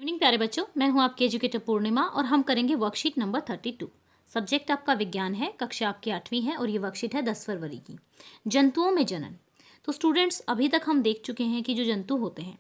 Evening प्यारे बच्चों, मैं हूं आपकी एजुकेटर पूर्णिमा और हम करेंगे वर्कशीट नंबर 32। सब्जेक्ट आपका विज्ञान है, कक्षा आपकी 8वीं है और ये वर्कशीट है 10 फरवरी की। जंतुओं में जनन। तो स्टूडेंट्स, अभी तक हम देख चुके हैं कि जो जंतु होते हैं,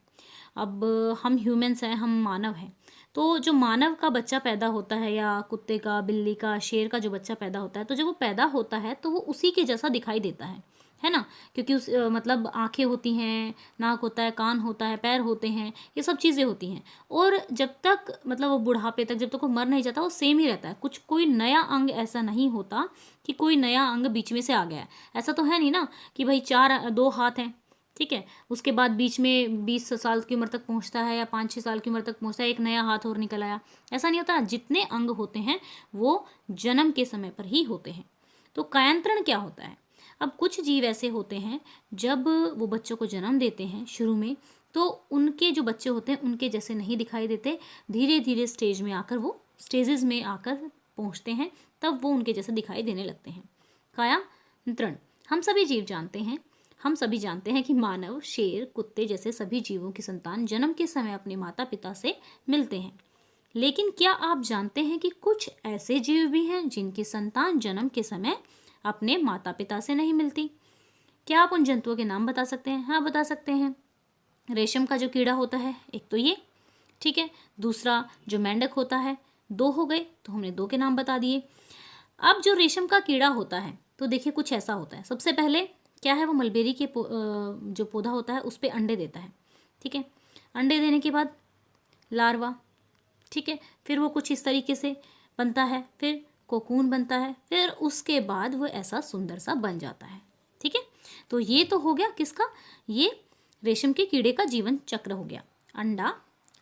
अब हम ह्यूमंस हैं, हम मानव हैं, तो जो मानव का बच्चा पैदा होता है या कुत्ते का, बिल्ली का, शेर का जो बच्चा पैदा होता है, तो जब वो पैदा होता है तो वो उसी के जैसा दिखाई देता है ना। क्योंकि उस मतलब आंखें होती हैं, नाक होता है, कान होता है, पैर होते हैं, ये सब चीज़ें होती हैं। और जब तक मतलब वो बुढ़ापे तक, जब तक वो मर नहीं जाता, वो सेम ही रहता है। कुछ कोई नया अंग ऐसा नहीं होता कि कोई नया अंग बीच में से आ गया है। ऐसा तो है नहीं ना कि भाई दो हाथ हैं, ठीक है, उसके बाद बीच में 20 साल की उम्र तक पहुंचता है या 5-6 साल की उम्र तक पहुंचता है, एक नया हाथ और निकल आया। ऐसा नहीं होता। जितने अंग होते हैं वो जन्म के समय पर ही होते हैं। तो कायांतरण क्या होता है? अब कुछ जीव ऐसे होते हैं, जब वो बच्चों को जन्म देते हैं शुरू में, तो उनके जो बच्चे होते हैं उनके जैसे नहीं दिखाई देते। धीरे धीरे स्टेजेस में आकर पहुंचते हैं, तब वो उनके जैसे दिखाई देने लगते हैं। कायांतरण हम सभी जानते हैं कि मानव, शेर, कुत्ते जैसे सभी जीवों की संतान जन्म के समय अपने माता पिता से मिलते हैं। लेकिन क्या आप जानते हैं कि कुछ ऐसे जीव भी हैं जिनकी संतान जन्म के समय अपने माता पिता से नहीं मिलती? क्या आप उन जंतुओं के नाम बता सकते हैं? हाँ, बता सकते हैं। रेशम का जो कीड़ा होता है, एक तो ये, ठीक है। दूसरा जो मेंढक होता है, 2 हो गए, तो हमने 2 के नाम बता दिए। अब जो रेशम का कीड़ा होता है, तो देखिए कुछ ऐसा होता है। सबसे पहले क्या है, वो मलबेरी के जो पौधा होता है उस पर अंडे देता है, ठीक है। अंडे देने के बाद लार्वा, ठीक है, फिर वो कुछ इस तरीके से बनता है, फिर कोकून बनता है, फिर उसके बाद वो ऐसा सुंदर सा बन जाता है, ठीक है। तो ये तो हो गया किसका? ये रेशम के कीड़े का जीवन चक्र हो गया। अंडा,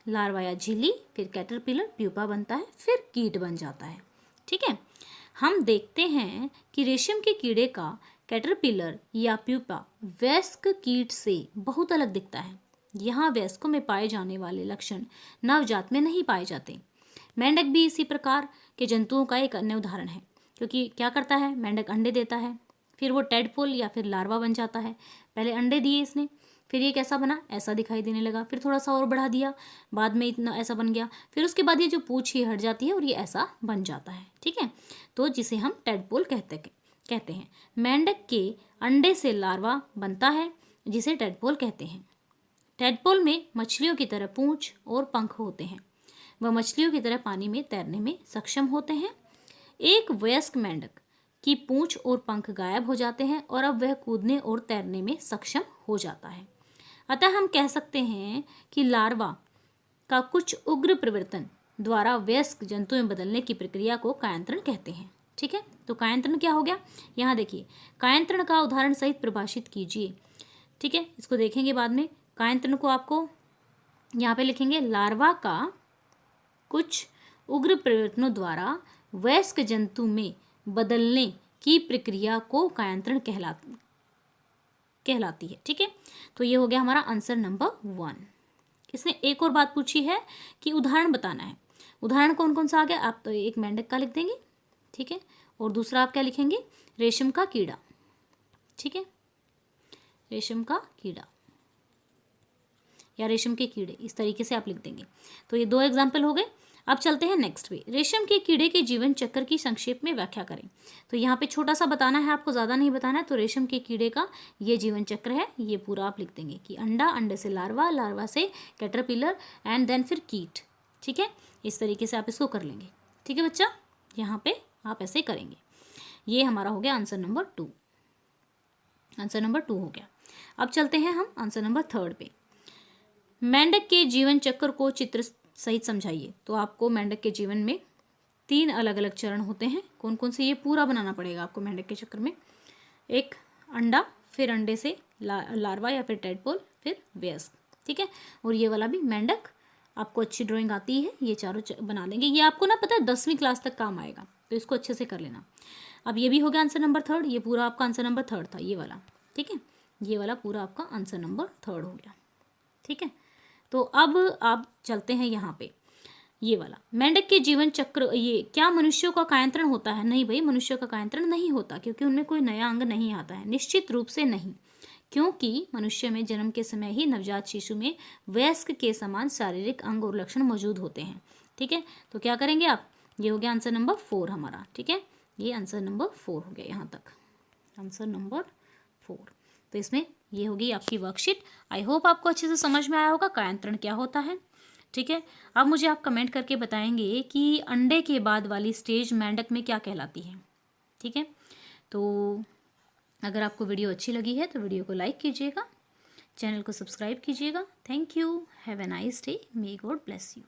लार्वा या झिल्ली, फिर कैटरपिलर, प्यूपा बनता है, फिर कीट बन जाता है, ठीक है। हम देखते हैं कि रेशम के कीड़े का कैटरपिलर या प्यूपा वयस्क कीट से बहुत अलग दिखता है। यहाँ वयस्कों में पाए जाने वाले लक्षण नवजात में नहीं पाए जाते। मेंढक भी इसी प्रकार के जंतुओं का एक अन्य उदाहरण है, क्योंकि क्या करता है, मेंढक अंडे देता है, फिर वो टेडपोल या फिर लार्वा बन जाता है। पहले अंडे दिए इसने, फिर ये कैसा बना, ऐसा दिखाई देने लगा, फिर थोड़ा सा और बढ़ा दिया, बाद में इतना ऐसा बन गया, फिर उसके बाद ये जो पूंछ ही हट जाती है और ये ऐसा बन जाता है, ठीक है। तो जिसे हम टेडपोल कहते हैं। मेंढक के अंडे से लार्वा बनता है, जिसे टेडपोल कहते हैं। टेडपोल में मछलियों की तरह पूंछ और पंख होते हैं। वह मछलियों की तरह पानी में तैरने में सक्षम होते हैं। एक वयस्क मेंढक की पूंछ और पंख गायब हो जाते हैं और अब वह कूदने और तैरने में सक्षम हो जाता है। अतः हम कह सकते हैं कि लार्वा का कुछ उग्र परिवर्तन द्वारा वयस्क जंतु में बदलने की प्रक्रिया को कायांतरण कहते हैं, ठीक है। तो कायांतरण क्या हो गया, यहाँ देखिए, कायांतरण का उदाहरण सहित परिभाषित कीजिए, ठीक है। इसको देखेंगे बाद में। कायांतरण को आपको यहाँ पे लिखेंगे, लार्वा का कुछ उग्र परिवर्तनों द्वारा वयस्क जंतु में बदलने की प्रक्रिया को कायांतरण कहलाती है, ठीक है। तो ये हो गया हमारा आंसर नंबर 1। इसने एक और बात पूछी है कि उदाहरण बताना है। उदाहरण कौन कौन सा आ गया? आप तो एक मेंढक का लिख देंगे, ठीक है, और दूसरा आप क्या लिखेंगे, रेशम का कीड़ा, ठीक है, रेशम का कीड़ा या रेशम के कीड़े, इस तरीके से आप लिख देंगे। तो ये 2 एग्जाम्पल हो गए। अब चलते हैं नेक्स्ट पे। रेशम के कीड़े के जीवन चक्र की संक्षेप में व्याख्या करें। तो यहाँ पे छोटा सा बताना है आपको, ज़्यादा नहीं बताना है। तो रेशम के कीड़े का ये जीवन चक्र है, ये पूरा आप लिख देंगे कि अंडा, अंडे से लार्वा, लार्वा से कैटरपिलर एंड देन फिर कीट, ठीक है। इस तरीके से आप इसको कर लेंगे, ठीक है बच्चा। यहाँ पे आप ऐसे करेंगे। ये हमारा हो गया आंसर नंबर 2। आंसर नंबर 2 हो गया। अब चलते हैं हम आंसर नंबर 3 पे। मेंढक के जीवन चक्र को चित्र सहित समझाइए। तो आपको मेंढक के जीवन में 3 अलग अलग चरण होते हैं। कौन कौन से, ये पूरा बनाना पड़ेगा आपको मेंढक के चक्र में। एक अंडा, फिर अंडे से लार्वा या फिर टेडपोल, फिर वयस्क, ठीक है। और ये वाला भी मेंढक, आपको अच्छी ड्राइंग आती है, ये चारों बना लेंगे। ये आपको ना पता है 10वीं क्लास तक काम आएगा, तो इसको अच्छे से कर लेना। अब ये भी हो गया आंसर नंबर 3। ये पूरा आपका आंसर नंबर 3 था, ये वाला, ठीक है। ये वाला पूरा आपका आंसर नंबर 3 हो गया, ठीक है। तो अब आप चलते हैं यहाँ पे, ये वाला मेंढक के जीवन चक्र। ये क्या मनुष्यों का कायांतरण होता है? नहीं भाई, मनुष्यों का कायांतरण नहीं होता, क्योंकि उनमें कोई नया अंग नहीं आता है, निश्चित रूप से नहीं। क्योंकि मनुष्य में जन्म के समय ही नवजात शिशु में वयस्क के समान शारीरिक अंग और लक्षण मौजूद होते हैं। ठीक है, तो क्या करेंगे आप, ये हो गया आंसर नंबर 4 हमारा। ठीक है, ये आंसर नंबर 4 हो गया यहाँ तक, आंसर नंबर 4। तो इसमें ये होगी आपकी वर्कशीट। आई होप आपको अच्छे से समझ में आया होगा कायांतरण क्या होता है। ठीक है, अब मुझे आप कमेंट करके बताएंगे कि अंडे के बाद वाली स्टेज मेंढक में क्या कहलाती है। ठीक है, तो अगर आपको वीडियो अच्छी लगी है तो वीडियो को लाइक कीजिएगा, चैनल को सब्सक्राइब कीजिएगा। Thank you, have a nice day, may God bless you.